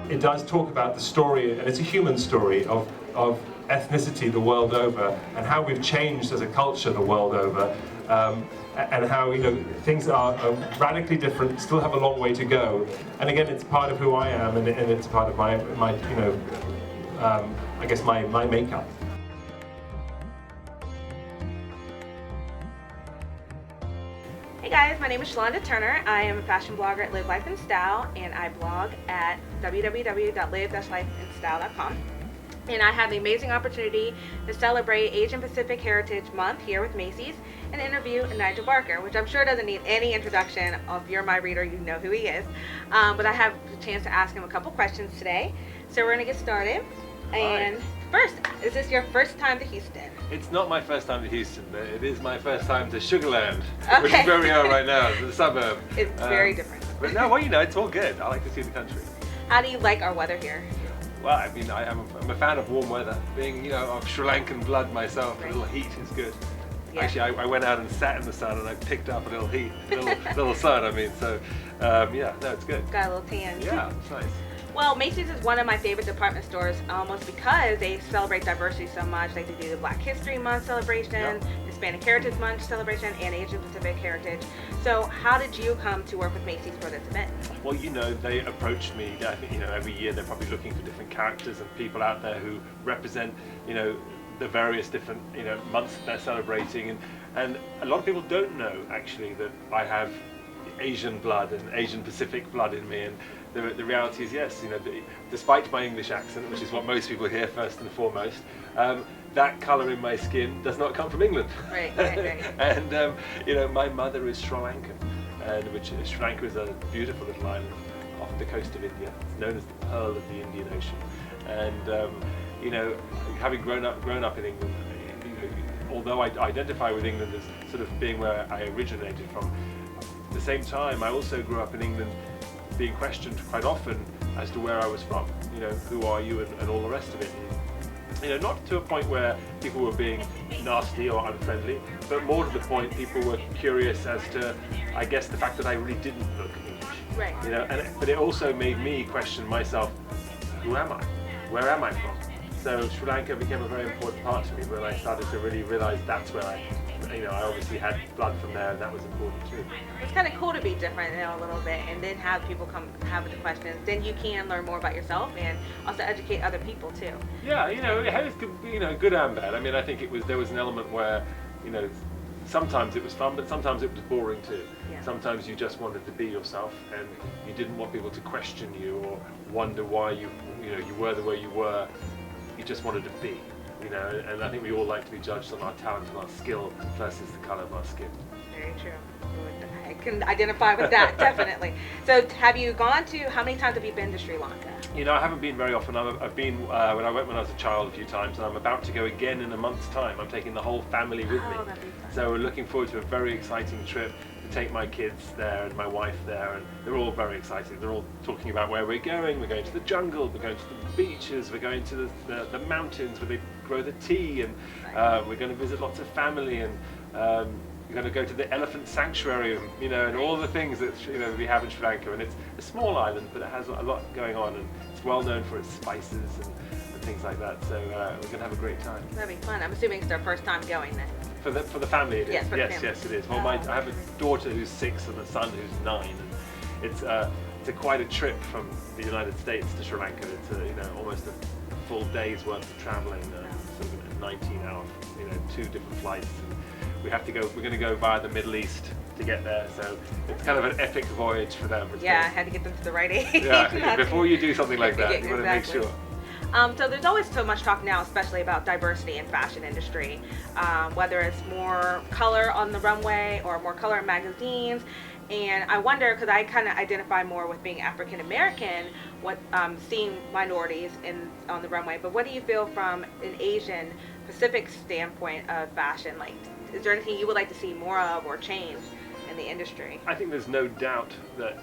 it does talk about the story, and it's a human story of ethnicity the world over, and how we've changed as a culture the world over, and how things are radically different, still have a long way to go. And again, it's part of who I am, and it's part of my I guess my makeup. Hey guys, my name is Shalonda Turner. I am a fashion blogger at Live Life and Style, and I blog at www.live-lifeandstyle.com. And I have the amazing opportunity to celebrate Asian Pacific Heritage Month here with Macy's and interview Nigel Barker, which I'm sure doesn't need any introduction. If you're my reader, you know who he is. But I have the chance to ask him a couple questions today. So we're going to get started. And first, is this your first time to Houston? It's not my first time to Houston, but it is my first time to Sugarland, Okay. which is where we are right now, the suburb. It's very different. But no, well, it's all good. I like to see the country. How do you like our weather here? Well, I mean, I'm a fan of warm weather. Being, of Sri Lankan blood myself, a little heat is good. Yeah. Actually, I went out and sat in the sun and I picked up a little heat, little sun, I mean, so, yeah, no, it's good. Got a little tan. Yeah, it's nice. Well, Macy's is one of my favorite department stores almost because they celebrate diversity so much. Like they do the Black History Month celebration, Hispanic Heritage Month celebration, and Asian Pacific Heritage. So how did you come to work with Macy's for this event? Well, they approached me. I think, every year they're probably looking for different characters and people out there who represent, the various different, months that they're celebrating. And a lot of people don't know, actually, that I have Asian blood and Asian Pacific blood in me. And the reality is, yes, despite my English accent, which is what most people hear first and foremost, that colour in my skin does not come from England. Right. And my mother is Sri Lankan, and Sri Lanka is a beautiful little island off the coast of India. It's known as the Pearl of the Indian Ocean. And having grown up in England, although I identify with England as sort of being where I originated from, at the same time I also grew up in England being questioned quite often as to where I was from, who are you and all the rest of it. And, not to a point where people were being nasty or unfriendly, but more to the point people were curious as to, I guess, the fact that I really didn't look English. Right. But it also made me question myself, who am I? Where am I from? So Sri Lanka became a very important part to me when I started to really realize that's where I obviously had blood from there, and that was important too. It's kind of cool to be different a little bit, and then have people come have the questions. Then you can learn more about yourself and also educate other people too. Yeah, it has good and bad. I mean, I think there was an element where, sometimes it was fun, but sometimes it was boring too. Yeah. Sometimes you just wanted to be yourself, and you didn't want people to question you or wonder why you were the way you were. You just wanted to be. And I think we all like to be judged on our talent and our skill versus the colour of our skin. Very true. I can identify with that, definitely. So how many times have you been to Sri Lanka? I haven't been very often. I've been when I went when I was a child a few times, and I'm about to go again in a month's time. I'm taking the whole family with me. That'd be fun. So we're looking forward to a very exciting trip to take my kids there and my wife there, and they're all very excited. They're all talking about where we're going. We're going to the jungle, we're going to the beaches, we're going to the mountains where they grow the tea, and we're going to visit lots of family, and we're going to go to the elephant sanctuary, and all the things that we have in Sri Lanka. And it's a small island, but it has a lot going on, and it's well known for its spices and things like that. So we're going to have a great time. That'd be fun. I'm assuming it's their first time going then. For the family, it is. Yes, Yes, it is. Well, I have a daughter who's 6 and a son who's 9, and it's quite a trip from the United States to Sri Lanka. It's almost a full day's worth of traveling, sort of a 19-hour, 2 different flights. And we're going to go via the Middle East to get there, so it's kind of an epic voyage for them. Yeah, I had to get them to the right age. Yeah, before you do something like that, you want to make sure. So there's always so much talk now, especially about diversity in fashion industry, whether it's more color on the runway or more color in magazines. And I wonder, because I kind of identify more with being African American, seeing minorities on the runway. But what do you feel from an Asian Pacific standpoint of fashion? Like, is there anything you would like to see more of or change in the industry? I think there's no doubt that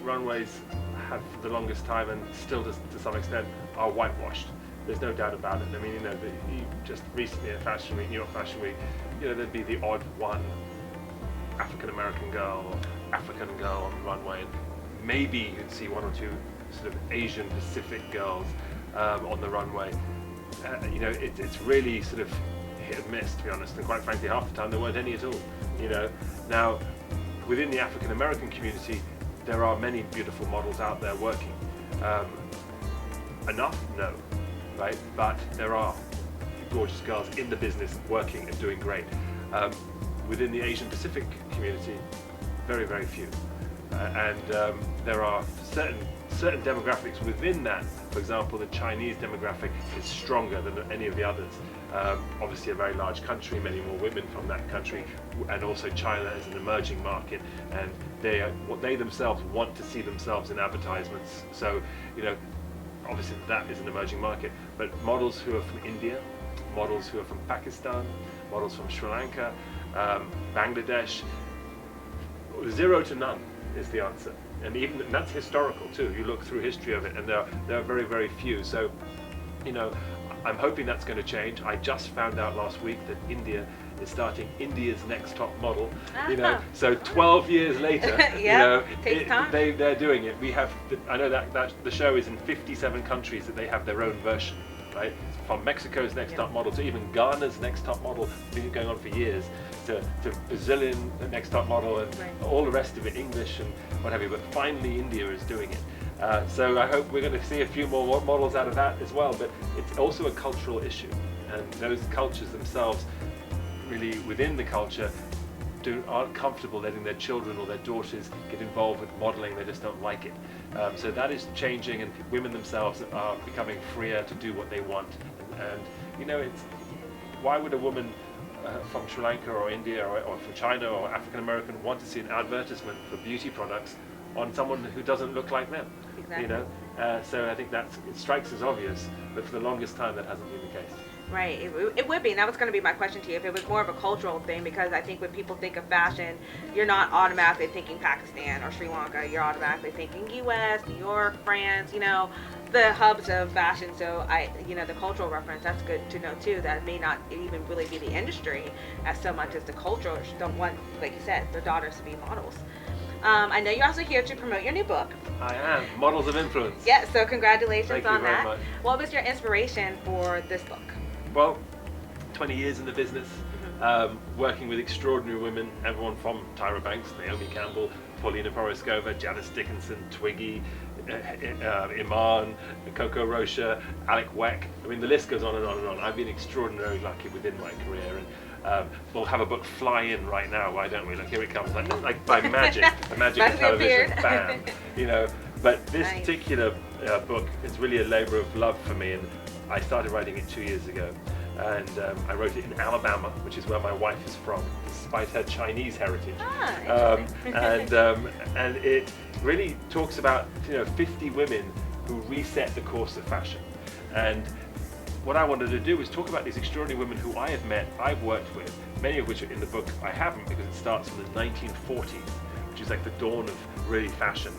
runways have for the longest time, and still to some extent, are whitewashed. There's no doubt about it. I mean, just recently at Fashion Week, New York Fashion Week, there'd be the odd one African American girl or African girl on the runway, and maybe you'd see 1 or 2 sort of Asian Pacific girls on the runway. You know, it's really sort of hit and miss, to be honest, and quite frankly half the time there weren't any at all. You know, now within the African American community there are many beautiful models out there working. Enough? No, right? But there are gorgeous girls in the business working and doing great. Within the Asian Pacific community, very, very few. And there are certain demographics within that. For example, the Chinese demographic is stronger than any of the others. Obviously a very large country, many more women from that country, and also China is an emerging market, and they themselves want to see themselves in advertisements. So, you know, obviously that is an emerging market. But models who are from India, models who are from Pakistan, models from Sri Lanka, Bangladesh, 0 to none is the answer. And even that's historical too. You look through history of it, and there are very, very few. So, you know, I'm hoping that's going to change. I just found out last week that India is starting India's Next Top Model. You know, so 12 years later, you know, they're doing it. We have, I know that the show is in 57 countries that they have their own version, right? From Mexico's Next Top Model to even Ghana's Next Top Model, been going on for years, to Brazilian Next Top Model, and all the rest of it, English and what have you. But finally, India is doing it. So I hope we're going to see a few more models out of that as well. But it's also a cultural issue, and those cultures themselves, really within the culture, aren't comfortable letting their children or their daughters get involved with modeling. They just don't like it. So that is changing, and women themselves are becoming freer to do what they want. And you know, why would a woman from Sri Lanka or India or from China or African American want to see an advertisement for beauty products on someone who doesn't look like them? Exactly. You know, so I think it strikes as obvious, but for the longest time that hasn't been the case. Right, it would be, and that was going to be my question to you, if it was more of a cultural thing, because I think when people think of fashion, you're not automatically thinking Pakistan or Sri Lanka, you're automatically thinking US, New York, France, you know, the hubs of fashion. So you know, the cultural reference, that's good to know too, that it may not even really be the industry as so much as the culture don't want, like you said, their daughters to be models. I know you're also here to promote your new book. I am, Models of Influence. Yeah, so congratulations on that. Thank you very much. What was your inspiration for this book? Well, 20 years in the business, working with extraordinary women, everyone from Tyra Banks, Naomi Campbell, Paulina Poroskova, Janice Dickinson, Twiggy, Iman, Coco Rocha, Alec Weck. I mean, the list goes on and on and on. I've been extraordinarily lucky within my career, and we'll have a book fly in right now. Why don't we? Look, here it comes, like by magic, the magic of television, bam. You know, but this particular book is really a labor of love for me, and I started writing it 2 years ago, and I wrote it in Alabama, which is where my wife is from, despite her Chinese heritage. And it really talks about 50 women who reset the course of fashion. And what I wanted to do was talk about these extraordinary women who I have met, I've worked with, many of which are in the book. I haven't, because it starts from the 1940s, which is like the dawn of really fashion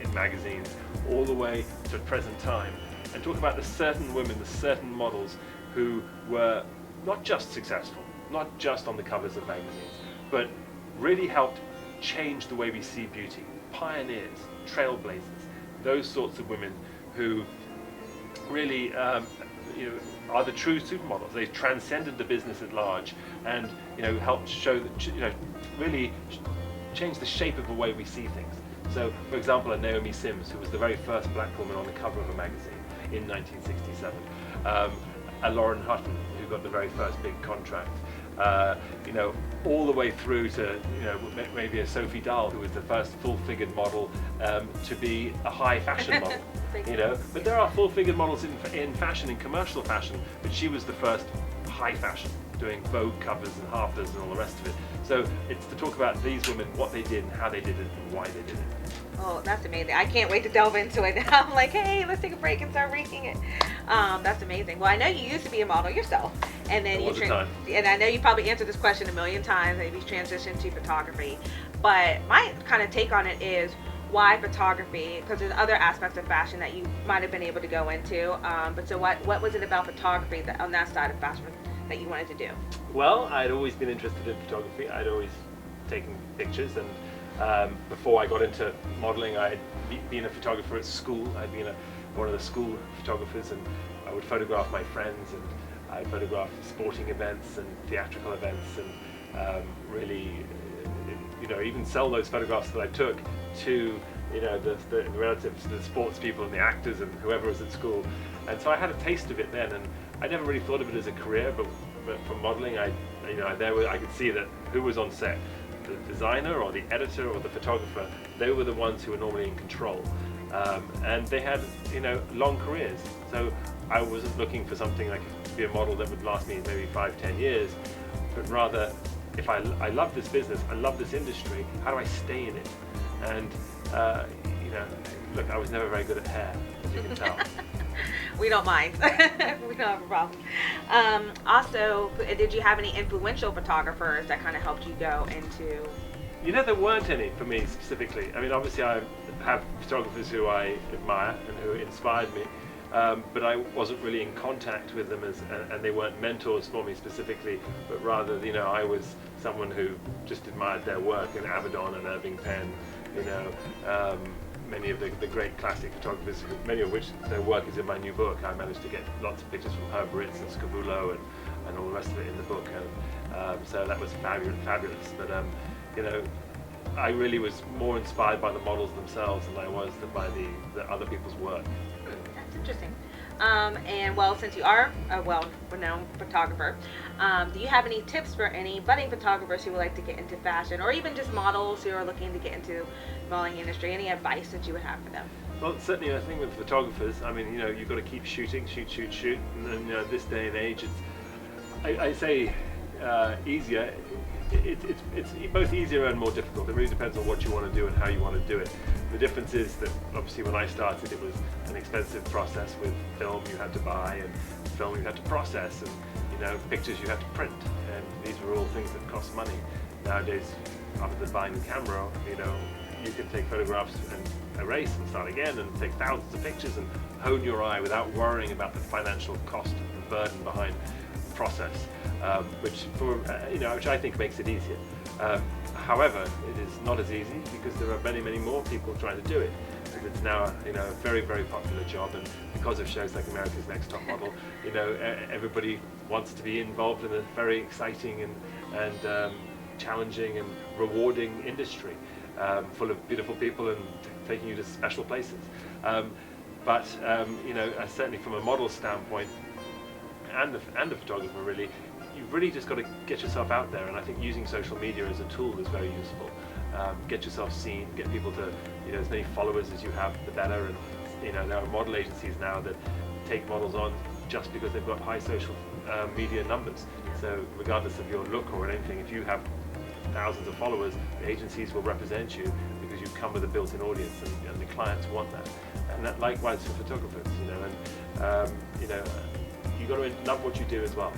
in magazines, all the way to the present time. And talk about the certain women, the certain models who were not just successful, not just on the covers of magazines, but really helped change the way we see beauty. Pioneers, trailblazers, those sorts of women who really are the true supermodels. They transcended the business at large, and helped show that really change the shape of the way we see things. So, for example, a Naomi Sims, who was the very first black woman on the cover of a magazine in 1967, a Lauren Hutton, who got the very first big contract, all the way through to maybe a Sophie Dahl, who was the first full-figured model to be a high fashion model. But there are full-figured models in fashion, in commercial fashion, but she was the first high fashion, doing Vogue covers and halftons and all the rest of it. So it's to talk about these women, what they did and how they did it and why they did it. Oh, that's amazing. I can't wait to delve into it now. I'm like, hey, let's take a break and start reading it. That's amazing. Well, I know you used to be a model yourself, and then and I know you probably answered this question a million times, maybe transitioned to photography. But my kind of take on it is, why photography? Because there's other aspects of fashion that you might have been able to go into. But so what was it about photography that on that side of fashion that you wanted to do? Well, I'd always been interested in photography. I'd always taken pictures, and Before I got into modeling, I had been a photographer at school. I'd been one of the school photographers, and I would photograph my friends, and I photographed sporting events and theatrical events, and really, even sell those photographs that I took to, the relatives, the sports people and the actors and whoever was at school. And so I had a taste of it then, and I never really thought of it as a career, but from modeling, I could see that who was on set, the designer or the editor or the photographer, they were the ones who were normally in control. And they had, long careers. So I wasn't looking for something like to be a model that would last me maybe 5-10 years, but rather, if I love this business, I love this industry, how do I stay in it? And, look, I was never very good at hair, as you can tell. We don't mind. We don't have a problem. Also, did you have any influential photographers that kind of helped you go into? There weren't any for me specifically. I mean, obviously I have photographers who I admire and who inspired me, but I wasn't really in contact with them and they weren't mentors for me specifically, but rather, I was someone who just admired their work, and Avedon and Irving Penn, many of the great classic photographers, many of which their work is in my new book. I managed to get lots of pictures from Herb Ritz and Scavullo and all the rest of it in the book, and so that was fabulous. But I really was more inspired by the models themselves than I was by the other people's work. That's interesting. And well, since you are a well-renowned photographer, do you have any tips for any budding photographers who would like to get into fashion, or even just models who are looking to get into the modeling industry? Any advice that you would have for them? Well, certainly I think with photographers, I mean, you've got to keep shooting, shoot, and then this day and age, I say easier. It's both easier and more difficult. It really depends on what you want to do and how you want to do it. The difference is that obviously when I started, it was an expensive process with film you had to buy and film you had to process, and pictures you had to print, and these were all things that cost money. Nowadays, other than buying the camera, you can take photographs and erase and start again and take thousands of pictures and hone your eye without worrying about the financial cost and burden behind the process, which I think makes it easier. However, it is not as easy because there are many more people trying to do it. And it's now a very popular job, and because of shows like America's Next Top Model, everybody wants to be involved in a very exciting and challenging and rewarding industry, full of beautiful people and taking you to special places. But certainly from a model standpoint, and the photographer really, you've really just got to get yourself out there, and I think using social media as a tool is very useful. Get yourself seen, get people to, as many followers as you have, the better, and there are model agencies now that take models on just because they've got high social media numbers. So regardless of your look or anything, if you have thousands of followers, the agencies will represent you because you come with a built-in audience, and the clients want that. And that likewise for photographers, you got to love what you do as well.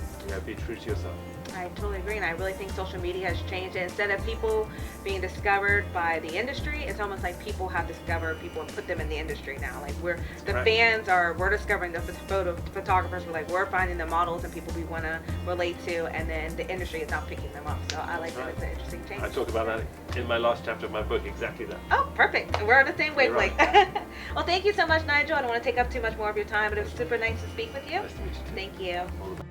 Be true to yourself. I totally agree, and I really think social media has changed it. Instead of people being discovered by the industry, it's almost like people have discovered people and put them in the industry now. Like we're discovering the photographers. We're finding the models and people we want to relate to, and then the industry is now picking them up. So I like that. It's an interesting change. I talk about that in my last chapter of my book, exactly that. Oh, perfect. We're on the same wavelength. Right. Well, thank you so much, Nigel. I don't want to take up too much more of your time, but it was super nice to speak with you. Nice to meet you too. Thank you. All the best.